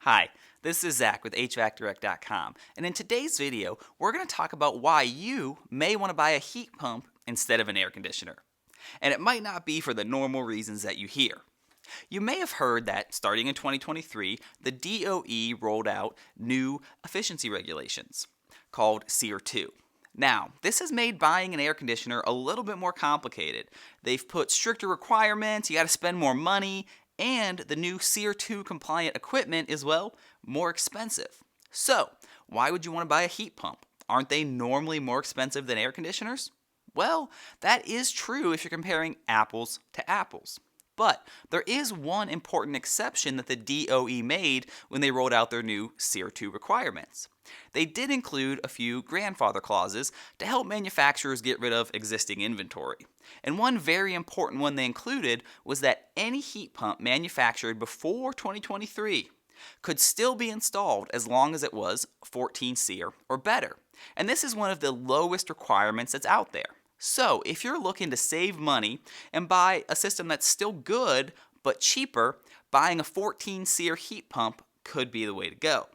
Hi, this is Zach with HVACdirect.com, and in today's video, we're going to talk about why you may want to buy a heat pump instead of an air conditioner. And it might not be for the normal reasons that you hear. You may have heard that starting in 2023, the DOE rolled out new efficiency regulations called SEER 2. Now, this has made buying an air conditioner a little bit more complicated. They've put stricter requirements, you got to spend more money, and the new SEER 2 compliant equipment is, well, more expensive. So, why would you want to buy a heat pump? Aren't they normally more expensive than air conditioners? Well, that is true if you're comparing apples to apples. But there is one important exception that the DOE made when they rolled out their new SEER 2 requirements. They did include a few grandfather clauses to help manufacturers get rid of existing inventory. And one very important one they included was that any heat pump manufactured before 2023 could still be installed as long as it was 14 SEER or better. And this is one of the lowest requirements that's out there. So, if you're looking to save money and buy a system that's still good but cheaper, buying a 14 SEER heat pump could be the way to go.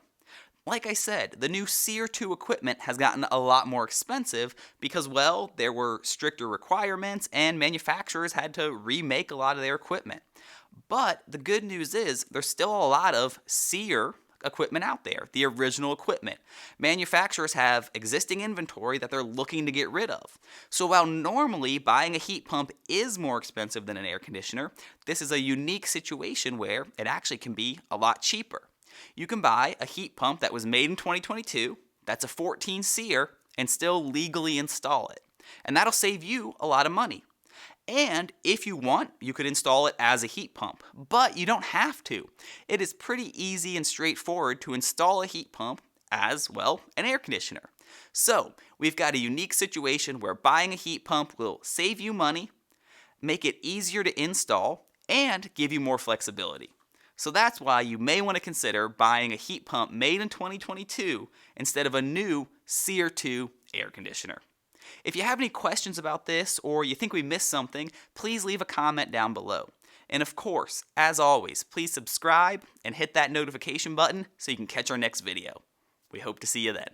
Like I said, the new SEER 2 equipment has gotten a lot more expensive because, well, there were stricter requirements and manufacturers had to remake a lot of their equipment. But the good news is there's still a lot of SEER equipment out there, the original equipment. Manufacturers have existing inventory that they're looking to get rid of. So while normally buying a heat pump is more expensive than an air conditioner, this is a unique situation where it actually can be a lot cheaper. You can buy a heat pump that was made in 2022, that's a 14 SEER, and still legally install it. And that'll save you a lot of money. And if you want, you could install it as a heat pump, but you don't have to. It is pretty easy and straightforward to install a heat pump as, well, an air conditioner. So, we've got a unique situation where buying a heat pump will save you money, make it easier to install, and give you more flexibility. So that's why you may want to consider buying a heat pump made in 2022 instead of a new SEER 2 air conditioner. If you have any questions about this or you think we missed something, please leave a comment down below. And of course, as always, please subscribe and hit that notification button so you can catch our next video. We hope to see you then.